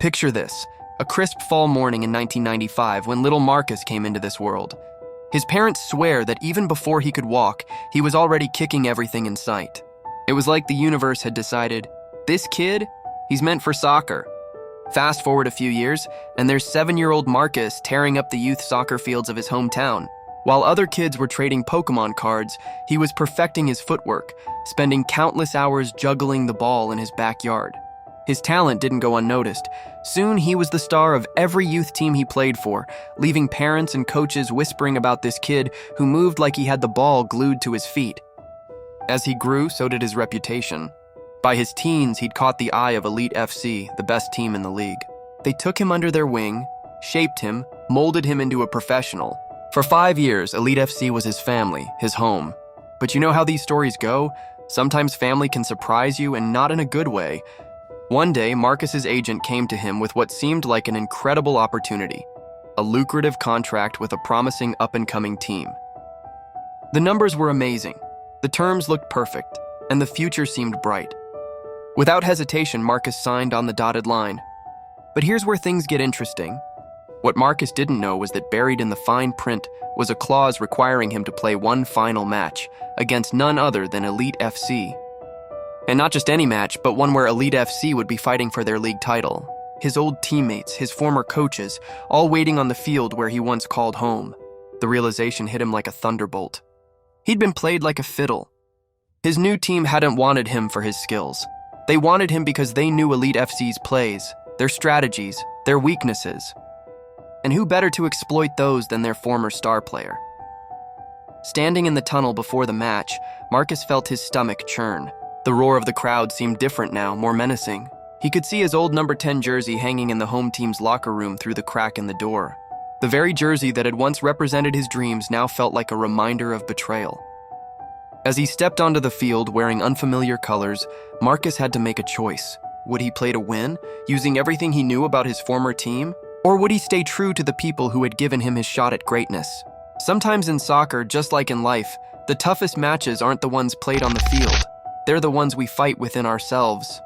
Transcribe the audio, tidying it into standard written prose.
Picture this, a crisp fall morning in 1995 when little Marcus came into this world. His parents swear that even before he could walk, he was already kicking everything in sight. It was like the universe had decided, this kid, he's meant for soccer. Fast forward a few years, and there's 7-year-old Marcus tearing up the youth soccer fields of his hometown. While other kids were trading Pokemon cards, he was perfecting his footwork, spending countless hours juggling the ball in his backyard. His talent didn't go unnoticed. Soon he was the star of every youth team he played for, leaving parents and coaches whispering about this kid who moved like he had the ball glued to his feet. As he grew, so did his reputation. By his teens, he'd caught the eye of Elite FC, the best team in the league. They took him under their wing, shaped him, molded him into a professional. For 5 years, Elite FC was his family, his home. But you know how these stories go? Sometimes family can surprise you, and not in a good way. One day, Marcus's agent came to him with what seemed like an incredible opportunity, a lucrative contract with a promising up-and-coming team. The numbers were amazing, the terms looked perfect, and the future seemed bright. Without hesitation, Marcus signed on the dotted line. But here's where things get interesting. What Marcus didn't know was that buried in the fine print was a clause requiring him to play one final match against none other than Elite FC. And not just any match, but one where Elite FC would be fighting for their league title. His old teammates, his former coaches, all waiting on the field where he once called home. The realization hit him like a thunderbolt. He'd been played like a fiddle. His new team hadn't wanted him for his skills. They wanted him because they knew Elite FC's plays, their strategies, their weaknesses. And who better to exploit those than their former star player? Standing in the tunnel before the match, Marcus felt his stomach churn. The roar of the crowd seemed different now, more menacing. He could see his old number 10 jersey hanging in the home team's locker room through the crack in the door. The very jersey that had once represented his dreams now felt like a reminder of betrayal. As he stepped onto the field wearing unfamiliar colors, Marcus had to make a choice. Would he play to win, using everything he knew about his former team? Or would he stay true to the people who had given him his shot at greatness? Sometimes in soccer, just like in life, the toughest matches aren't the ones played on the field. They're the ones we fight within ourselves.